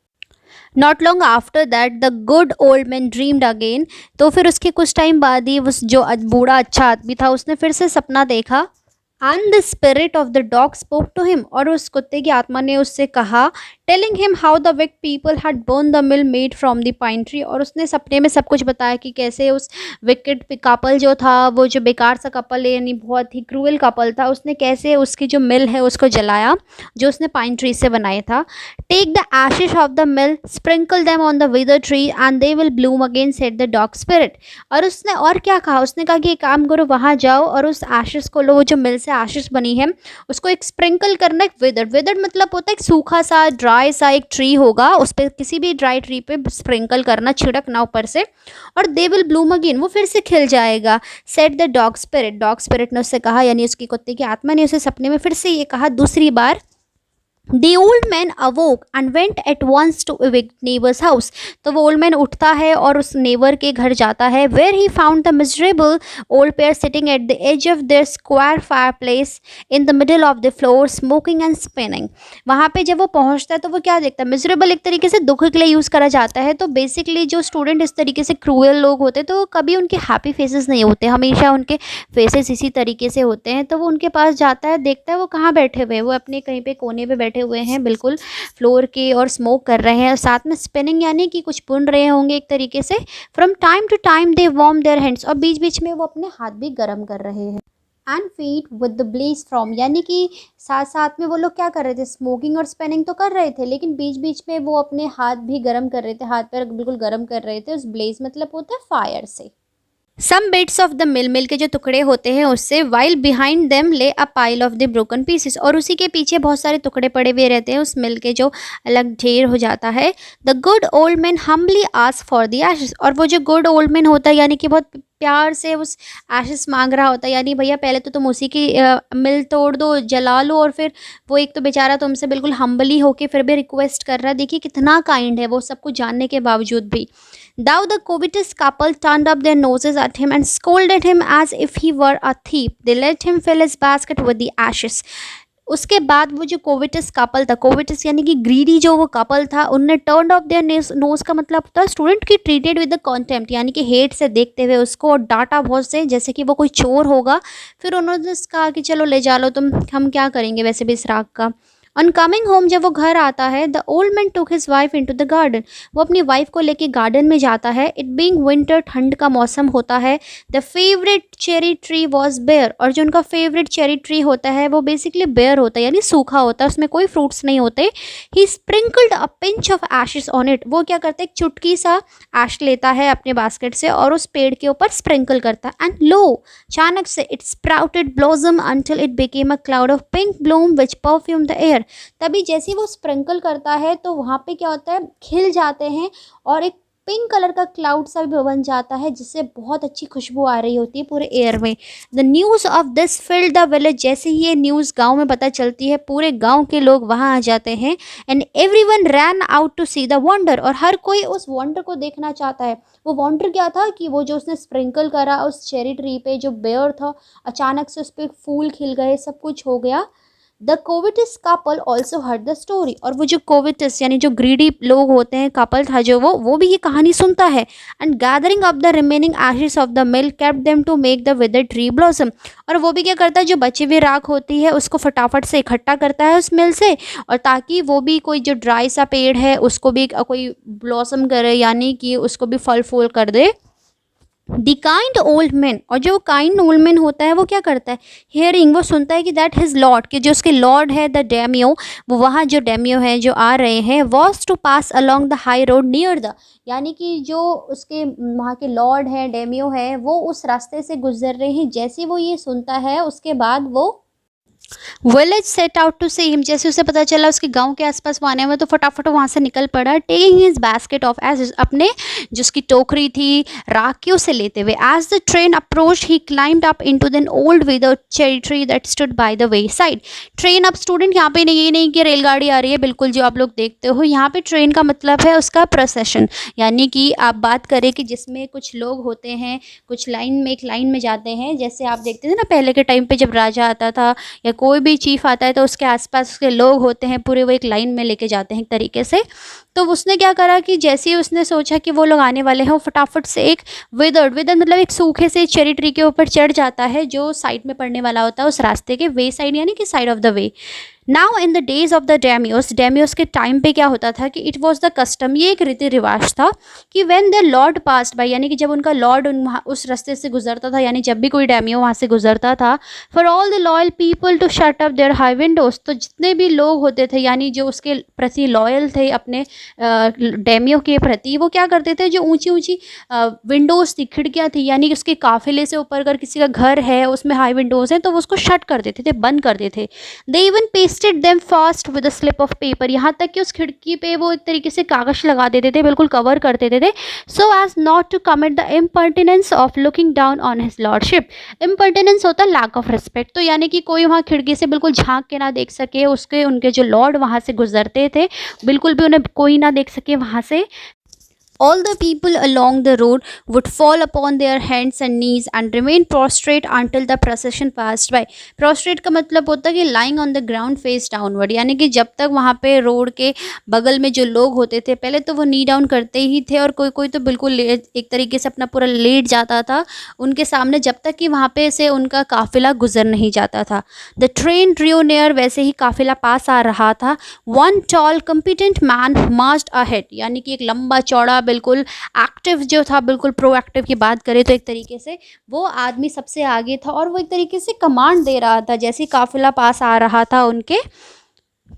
Not long after that the good old man dreamed again, तो फिर उसके कुछ टाइम बाद ही उस जो बूढ़ा अच्छा आदमी था उसने फिर से सपना देखा। And the spirit of the dog spoke to him, और उस कुत्ते की आत्मा ने उससे कहा, telling him how the wicked people had burn the mill made from the pine tree, और उसने सपने में सब कुछ बताया कि कैसे उस विकेट कपल जो था, वो जो बेकार सा कपल है यानी बहुत ही क्रूअल कपल था, उसने कैसे उसकी जो मिल है उसको जलाया जो उसने पाइन ट्री से बनाया था। Take the ashes of the mill, sprinkle them on the wither tree and they will bloom again, said the dog spirit. और उसने और क्या कहा, उसने कहा कि एक काम करो, वहाँ जाओ और उस एशेस को लो, वो जो मिल से एशेस बनी है उसको एक स्प्रिंकल करना, एक विदर, विदर मतलब होता है एक सूखा सा ड्राई सा एक ट्री होगा, उस पर किसी भी ड्राई ट्री पे स्प्रिंकल करना, छिड़कना ऊपर से, और दे विल ब्लूम अगेन, वो फिर से खिल जाएगा। Said the dog spirit, dog spirit ने उससे कहा, यानी उसकी कुत्ते की आत्मा ने उसे सपने में फिर से ये कहा दूसरी बार। The old man awoke and went at once to a neighbor's house. तो वो ओल्ड मैन उठता है और उस नेबर के घर जाता है, where he found the miserable old pair sitting at the edge of their square fireplace in the middle of the floor smoking and spinning. वहाँ पे जब वो पहुँचता है तो वो क्या देखता है, मिजरेबल एक तरीके से दुख के लिए यूज़ करा जाता है। तो बेसिकली जो स्टूडेंट इस तरीके से क्रूअल लोग होते हैं तो कभी उनके हैप्पी फेसेस नहीं होते, हमेशा उनके फेसेस इसी तरीके से होते हैं। तो वो उनके पास जाता है, देखता है वो कहाँ बैठे हुए हैं, वो अपने कहीं पे कोने पे बैठे हुए हैं बिल्कुल फ्लोर के, और स्मोक कर रहे हैं और साथ में स्पिनिंग यानी कि कुछ बुन रहे होंगे एक तरीके से। From time to time they warm their hands, और बीच बीच में वो अपने हाथ भी गर्म कर रहे हैं। And feet with the blaze from, यानी कि साथ साथ में वो लोग क्या कर रहे थे, स्मोकिंग और स्पिनिंग तो कर रहे थे, लेकिन बीच बीच में वो अपने हाथ भी गर्म कर रहे थे, हाथ पैर बिल्कुल गर्म कर रहे थे उस ब्लेज मतलब होता है फायर से। सम बिट्स ऑफ द मिल, मिल के जो टुकड़े होते हैं उससे, वाइल बिहाइंड देम ले a pile of the broken pieces, और उसी के पीछे बहुत सारे टुकड़े पड़े हुए रहते हैं उस मिल के जो अलग ढेर हो जाता है। The good old man humbly ask for the ashes, और वो जो गुड ओल्ड मैन होता है यानी कि बहुत प्यार से उस एशेस मांग रहा होता है, यानी भैया पहले तो तुम उसी की मिल तोड़ दो, जला लो, और फिर वो एक तो बेचारा तुमसे बिल्कुल हम्बली होके फिर भी रिक्वेस्ट कर रहा है। देखिए कितना काइंड है वो, सब कुछ जानने के बावजूद भी। Now the covetous couple turned up their noses at him and scolded him as if he were a thief. They let him fill his basket with the ashes. उसके बाद वो जो कोविटस कपल था, कोविटस यानी कि ग्रीडी जो वो कपल था, उनने टर्न ऑफ देयर नोज का मतलब होता है स्टूडेंट की ट्रीटेड विद द कॉन्टेम्प्ट, यानी कि हेट से देखते हुए उसको, और डांटा बहुत से जैसे कि वो कोई चोर होगा। फिर उन्होंने कहा कि चलो ले जा लो तुम, हम क्या करेंगे वैसे भी इस राग का। ऑन कमिंग होम, जब वो घर आता है, the old man took his wife into the garden, वो अपनी वाइफ को लेके गार्डन में जाता है। इट बीइंग विंटर, ठंड का मौसम होता है। The favourite cherry tree was bare, और जो उनका फेवरेट चेरी ट्री होता है वो बेसिकली बेयर होता है यानी सूखा होता है, उसमें कोई फ्रूट्स नहीं होते। He sprinkled a pinch of ashes on it, वो क्या करता है एक चुटकी सा ऐश लेता है अपने बास्केट से और उस पेड़ के ऊपर स्प्रिंकल करता है। एंड लो, अचानक से it sprouted blossom until it became a cloud of pink Bloom which perfume the air. तभी जैसे ही वो स्प्रिंकल करता है तो वहाँ पे क्या होता है, खिल जाते हैं और एक पिंक कलर का क्लाउड सा भी बन जाता है जिससे बहुत अच्छी खुशबू आ रही होती है पूरे एयर में। The news of this filled the village, जैसे ही ये न्यूज़ गांव में पता चलती है पूरे गांव के लोग वहाँ आ जाते हैं। And everyone ran out to see the wonder, और हर कोई उस वंडर को देखना चाहता है। वो वंडर क्या था कि वो जो उसने स्प्रिंकल करा उस चेरी ट्री पे, जो बेयर था, अचानक से उस पर फूल खिल गए, सब कुछ हो गया। The कोविटस couple also heard the story, और वो जो कोविटस यानी जो ग्रीडी लोग होते हैं, कपल था जो वो भी ये कहानी सुनता है। And gathering up the remaining ashes of the mill kept them to make the wither tree blossom, और वो भी क्या करता है जो बची हुई राख होती है उसको फटाफट से इकट्ठा करता है उस मिल से, और ताकि वो भी कोई जो ड्राई सा पेड़ है उसको भी कोई ब्लॉसम करे यानी कि उसको भी फल फूल कर दे। द काइंड ओल्ड मैन, और जो काइंड ओल्ड मैन होता है वो क्या करता है, हियरिंग, वो सुनता है कि दैट हिज लॉर्ड, कि जो उसके लॉर्ड है द डेमियो, वो वहाँ जो डेमियो है जो आ रहे हैं, was to pass along the high road near the, यानी कि जो उसके वहाँ के लॉर्ड है डेमियो है वो उस रास्ते से गुजर रहे हैं। जैसे वो ये सुनता है उसके बाद वो village set out to see him, जैसे उसे पता चला उसके गांव के आसपास वो आने में तो फटाफट वहाँ से निकल पड़ा। Taking his basket of ashes, अपने जो उसकी टोकरी थी राख की उसे लेते हुए। As the train approach he climbed up into then old with cherry tree that stood by the way side. Train, अब स्टूडेंट यहाँ पे नहीं, ये नहीं कि रेलगाड़ी आ रही है बिल्कुल जो आप लोग देखते हो, यहाँ पे ट्रेन का मतलब है उसका प्रोसेशन, यानी कि आप बात करें कि जिसमें कुछ लोग होते हैं, कुछ लाइन में, एक लाइन में जाते हैं, जैसे आप देखते थे ना पहले के टाइम पे जब राजा आता था या कोई भी चीफ आता है तो उसके आसपास के लोग होते हैं पूरे, वो एक लाइन में लेके जाते हैं एक तरीके से। तो उसने क्या करा कि जैसे ही उसने सोचा कि वो लोग आने वाले हैं, वो फटाफट से एक विदर्ड मतलब एक सूखे से चेरी ट्री के ऊपर चढ़ जाता है जो साइड में पड़ने वाला होता है उस रास्ते के वे साइड, यानी कि side of the way. Now in the days of the daimyos के टाइम पे क्या होता था कि इट वॉज द कस्टम, ये एक रीति रिवाज था कि when the Lord passed by, यानी कि जब उनका लॉर्ड उस रास्ते से गुजरता था, यानी जब भी कोई डेमियो वहाँ से गुजरता था, for all the loyal people to shut up their high windows, तो जितने भी लोग होते थे यानी जो उसके प्रति लॉयल थे अपने डेमियो के प्रति, वो क्या करते थे, जो ऊंची ऊंची विंडोज़ थी, खिड़कियाँ थी, यानी कि उसके काफिले से ऊपर अगर किसी का घर है उसमें हाई विंडोज़ हैं तो वो उसको शट कर देते थे, बंद कर देते थे। They even pasted them fast with a slip of paper, यहाँ तक कि उस खिड़की पे वो एक तरीके से कागज लगा देते थे, बिल्कुल कवर कर देते थे, so as not to commit the impertinence of looking down on his lordship. Impertinence होता है लैक ऑफ रिस्पेक्ट, तो यानी कि कोई वहाँ खिड़की से बिल्कुल झांक के ना देख सके, उसके उनके जो लॉर्ड वहाँ से गुजरते थे बिल्कुल भी उन्हें कोई ना देख सके वहाँ से। All the people along the road would fall upon their hands and knees and remain prostrate until the procession passed by. Prostrate का मतलब होता है कि lying on the ground face downward, यानी कि जब तक वहाँ पे रोड के बगल में जो लोग होते थे पहले तो वो नी डाउन करते ही थे, और कोई कोई तो बिल्कुल एक तरीके से अपना पूरा लेट जाता था उनके सामने, जब तक कि वहाँ पे से उनका काफिला गुजर नहीं जाता था। द ट्रेन ड्रू नियर, वैसे ही काफिला पास आ रहा था। One tall competent man marched ahead, यानी कि एक लंबा चौड़ा बिल्कुल एक्टिव जो था, बिल्कुल प्रोएक्टिव की बात करें तो एक तरीके से वो आदमी सबसे आगे था और वो एक तरीके से कमांड दे रहा था जैसे काफिला पास आ रहा था उनके।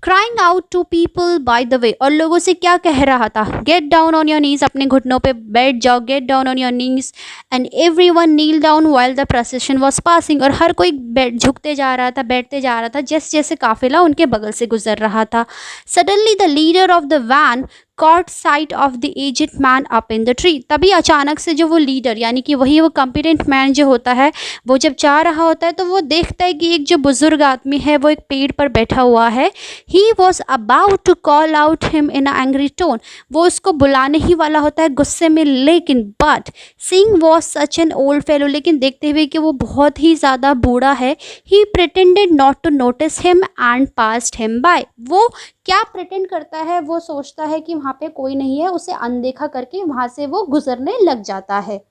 Crying out to people by the way, और लोगों से क्या कह रहा था, get down on your knees, अपने घुटनों पे बैठ जाओ, get down on your knees, and every one kneel down while the procession was passing, और हर कोई झुकते जा रहा था, बैठते जा रहा था जैसे जैसे काफिला उनके बगल से गुजर रहा था। Suddenly the leader of the van caught sight of the aged man up in the tree, तभी अचानक से जो वो लीडर यानी कि वही वो कॉम्पिटेंट मैन जो होता है वो जब जा रहा होता है तो वो देखता है कि एक जो बुजुर्ग आदमी है वो एक पेड़ पर बैठा हुआ है। He was about to call out him in an angry tone, वो उसको बुलाने ही वाला होता है गुस्से में, लेकिन but seeing was such an old fellow, लेकिन देखते हुए कि वो बहुत ही ज़्यादा बूढ़ा है, he pretended not to notice him and passed him by, वो क्या प्रिटेंड करता है, वो सोचता है कि वहाँ पे कोई नहीं है, उसे अनदेखा करके वहाँ से वो गुजरने लग जाता है।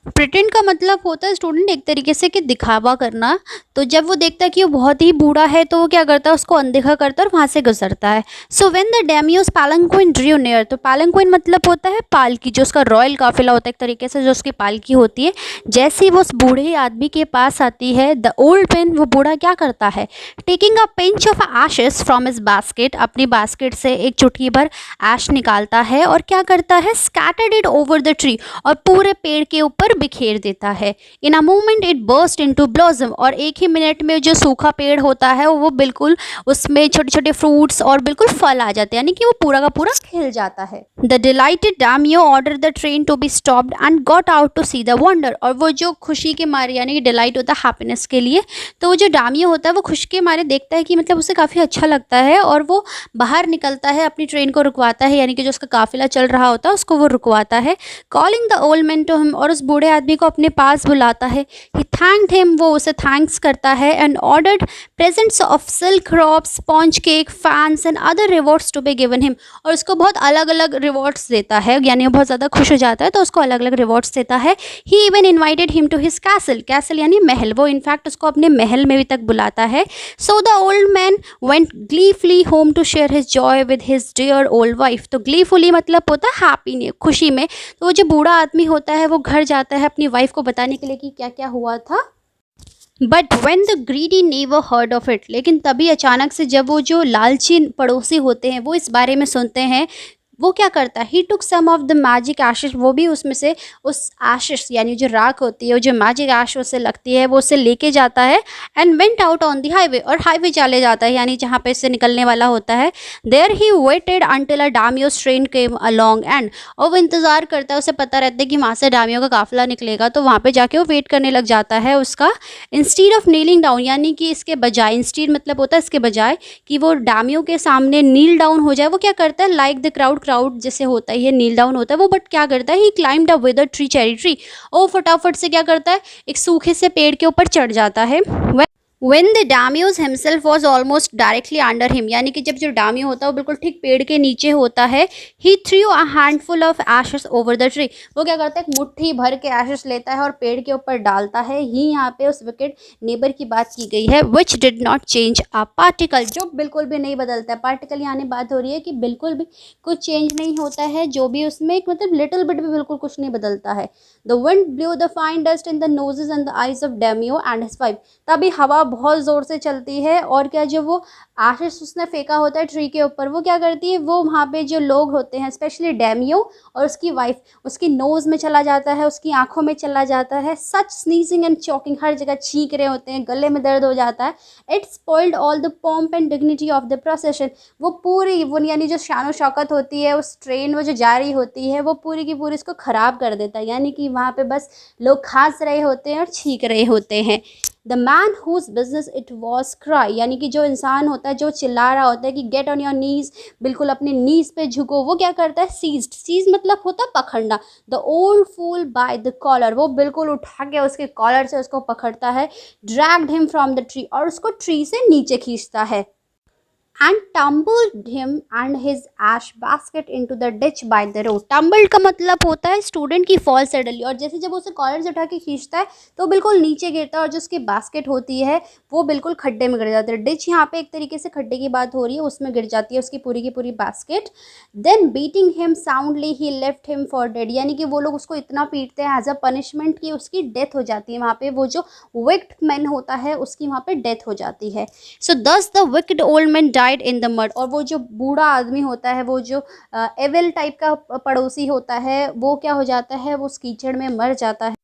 प्रिटेंड का मतलब होता है स्टूडेंट एक तरीके से कि दिखावा करना, तो जब वो देखता है कि वो बहुत ही बूढ़ा है तो वो क्या करता है, उसको अनदेखा करता है और वहाँ से गुजरता है। So when the daimyo's palanquin drew near, तो पालंक्विन मतलब होता है पालकी, जो उसका रॉयल काफिला होता है एक तरीके से, जो उसकी पालकी होती है, जैसे ही वो उस बूढ़े आदमी के पास आती है, द ओल्ड मैन, वो बूढ़ा क्या करता है, taking a pinch of ashes from his basket, अपनी बास्केट से एक चुटकी भर ऐश निकालता है और क्या करता है, scattered it over the tree, और पूरे पेड़ के ऊपर बिखेर देता है। In a moment it burst into blossom, और एक ही मिनट में जो सूखा पेड़ होता है वो बिल्कुल उसमें छोटे छोटे फ्रूट्स और बिल्कुल फल आ जाते हैं, यानी कि वो पूरा का पूरा खिल जाता है। The delighted daimyo order the train to be stopped and got out to see the wonder, और वो जो खुशी के मारे यानी कि डिलाइट होता है हैप्पीनेस के लिए, तो वो जो डामियो होता है वो खुशी के मारे देखता है कि मतलब उसे काफ़ी अच्छा लगता है और वो बाहर निकलता है, अपनी ट्रेन को रुकवाता है, यानी कि जो उसका काफिला चल रहा होता है उसको वो रुकवाता है। Calling the old man to him, और उस बूढ़े आदमी को अपने पास बुलाता है। ही थैंक्ड हिम, वो उसे थैंक्स करता है, and ordered presents of silk robes, sponge cake, fans and other rewards to be given him, और उसको बहुत अलग अलग रिवॉर्ड्स देता है, यानी वो बहुत ज़्यादा खुश हो जाता है तो उसको अलग अलग रिवॉर्ड्स देता है। He even invited him to his castle, castle यानी महल, वो इनफैक्ट उसको अपने महल में भी तक बुलाता है। So the old man went gleefully home to share his joy with his dear old wife, तो ग्लीफुली मतलब होता है हैप्पी, खुशी में, तो वो जो बूढ़ा आदमी होता है वो घर जाता है अपनी वाइफ को बताने के लिए कि क्या क्या हुआ था। But when the greedy never heard of it, लेकिन तभी अचानक से जब वो जो लालची पड़ोसी होते हैं वो इस बारे में सुनते हैं, वो क्या करता है, ही टुक सम ऑफ द मैजिक एशेस, वो भी उसमें से उस एशेस यानी जो राख होती है, वो जो मैजिक एश उससे लगती है वो उसे लेके जाता है, and went out on the highway, और हाईवे चले जाता है यानी जहाँ पे इससे निकलने वाला होता है। There he waited until a daimyo's train came along and, और वो इंतज़ार करता है, उसे पता रहता है कि वहाँ से डामियो का काफिला निकलेगा, तो वहाँ पर जाके वो वेट करने लग जाता है उसका। इंस्टीड ऑफ नीलिंग डाउन, यानी कि इसके बजाय, इंस्टीड मतलब होता है इसके बजाय कि वो डामियो के सामने नील डाउन हो जाए, वो क्या करता है, लाइक द क्राउड जैसे होता है ये नील डाउन होता है वो, बट क्या करता है, ही क्लाइम्ड अ विदर्ड ट्री, चेरी ट्री, और फटाफट से क्या करता है, एक सूखे से पेड़ के ऊपर चढ़ जाता है। When the daimyo himself was almost directly under him, यानी कि जब जो डामियो होता है वो बिल्कुल ठीक पेड़ के नीचे होता है, he threw a handful of ashes over the tree. वो क्या करता है, एक मुट्ठी भर के ashes लेता है और पेड़ के ऊपर डालता है. ही यहाँ पे उस विकेट नेबर की बात की गई है, which did not change a particle, जो बिल्कुल भी नहीं बदलता है. पार्टिकल यानी बात हो रही है कि बिल्कुल भी कुछ चेंज नहीं होता है, जो भी उसमें मतलब लिटिल बिट भी बिल्कुल कुछ नहीं बदलता है. The wind blew the fine dust in the noses and the eyes of Daimyo and his wife. तभी हवा बहुत ज़ोर से चलती है और क्या, जो वो आशीष उसने फेंका होता है ट्री के ऊपर, वो क्या करती है, वो वहाँ पे जो लोग होते हैं स्पेशली डैमियो और उसकी वाइफ, उसकी नोज़ में चला जाता है, उसकी आंखों में चला जाता है. सच स्नीजिंग एंड चॉकिंग, हर जगह छींक रहे होते हैं, गले में दर्द हो जाता है. It spoiled all the pomp and dignity of the procession. वो पूरी वो यानी जो शानो शौकत होती है उस ट्रेन, वो जो जा रही होती है, वो पूरी की पूरी इसको ख़राब कर देता है. यानी कि वहाँ पे बस लोग खांस रहे होते हैं और छींक रहे होते हैं. The man whose business it was cry, यानी कि जो इंसान होता है जो चिल्ला रहा होता है कि गेट ऑन योर नीज, बिल्कुल अपने नीज पे झुको, वो क्या करता है, सीज्ड. सीज मतलब होता है पकड़ना. The old fool by the collar, वो बिल्कुल उठा के उसके कॉलर से उसको पकड़ता है. Dragged him from the tree, और उसको ट्री से नीचे खींचता है. and tumbled him and his ash basket into the ditch by the road. tumbled का मतलब होता है स्टूडेंट की फॉल सडनली, और जैसे जब उसे कॉलर से उठा के खींचता है तो बिल्कुल नीचे गिरता है और जो उसकी बास्केट होती है वो बिल्कुल खड्डे में गिर जाती है. डिच यहाँ पे एक तरीके से खड्डे की बात हो रही है, उसमें गिर जाती है उसकी पूरी की पूरी basket. Then beating him soundly he left him for dead, यानी कि वो लोग उसको इतना पीटते हैं एज अ पनिशमेंट कि उसकी डेथ हो जाती है. वहाँ पे वो जो विक्ड मैन होता है उसकी वहाँ पे डेथ हो जाती है. सो दस the wicked old man died in the mud, और वो जो बूढ़ा आदमी होता है, वो जो एविल टाइप का पड़ोसी होता है, वो क्या हो जाता है, वो उस कीचड़ में मर जाता है.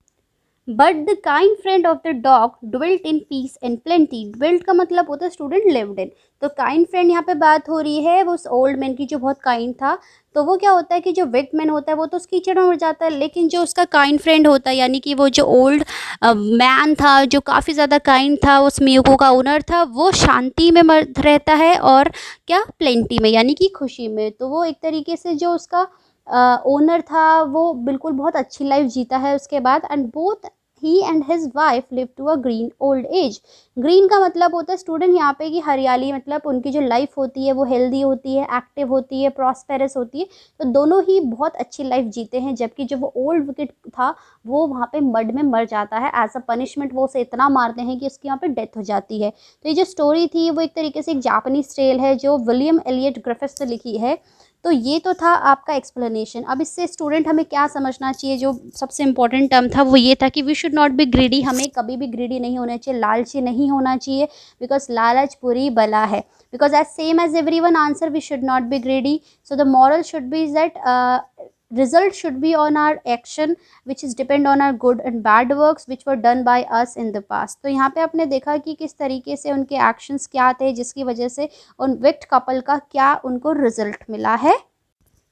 But the kind friend of the dog dwelt in peace and plenty. Dwelt का मतलब होता है स्टूडेंट लिव्ड इन. तो काइंड फ्रेंड यहाँ पे बात हो रही है वो उस ओल्ड मैन की जो बहुत काइंड था. तो वो क्या होता है कि जो विक्ड मैन होता है वो तो उस कीचड़ में मर जाता है, लेकिन जो उसका काइंड फ्रेंड होता है यानी कि वो जो ओल्ड मैन था जो काफ़ी ज़्यादा काइंड था, उस मियोको का ओनर था, वो शांति में मर रहता है और क्या, प्लेंटी में यानी कि खुशी में. तो वो एक तरीके से जो उसका ओनर था वो बिल्कुल बहुत अच्छी लाइफ जीता है उसके बाद. And both he and his wife live to a green old age. Green का मतलब होता है स्टूडेंट यहाँ पे कि हरियाली, मतलब उनकी जो लाइफ होती है वो हेल्दी होती है, एक्टिव होती है, प्रॉस्पेरस होती है. तो दोनों ही बहुत अच्छी लाइफ जीते हैं, जबकि जो वो ओल्ड विकेट था वो वहाँ पे मड में मर जाता है. एज अ पनिशमेंट वो उसे इतना मारते हैं कि उसकी यहाँ पे डेथ हो जाती है. तो ये जो स्टोरी थी वो एक तरीके से एक जापानीज टेल है जो विलियम एलियट ग्रिफिथ्स ने लिखी है. तो ये तो था आपका एक्सप्लेनेशन. अब इससे स्टूडेंट हमें क्या समझना चाहिए, जो सबसे इम्पोर्टेंट टर्म था वो ये था कि we should not be greedy. हमें कभी भी ग्रीडी नहीं होना चाहिए, लालची नहीं होना चाहिए, बिकॉज लालच बुरी बला है. Because as same as every one answer we should not be greedy. So the moral should be that result should be on our action which is depend on our good and bad works which were done by us in the past. तो यहाँ पे आपने देखा कि किस तरीके से उनके एक्शंस क्या थे जिसकी वजह से उन विक्ट कपल का क्या उनको रिजल्ट मिला है.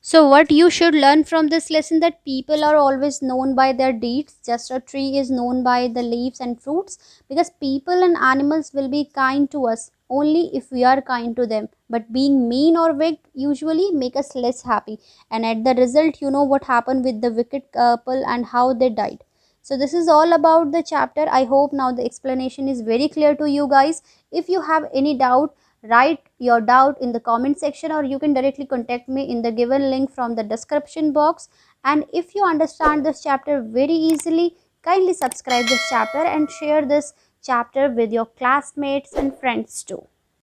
So what you should learn from this lesson, that people are always known by their deeds, just a tree is known by the leaves and fruits, because people and animals will be kind to us only if we are kind to them, but being mean or wicked usually make us less happy, and at the result you know what happened with the wicked couple and how they died. So this is all about the chapter. I hope now the explanation is very clear to you guys. If you have any doubt, write your doubt in the comment section, or you can directly contact me in the given link from the description box. And if you understand this chapter very easily, kindly subscribe this chapter and share this chapter with your classmates and friends too.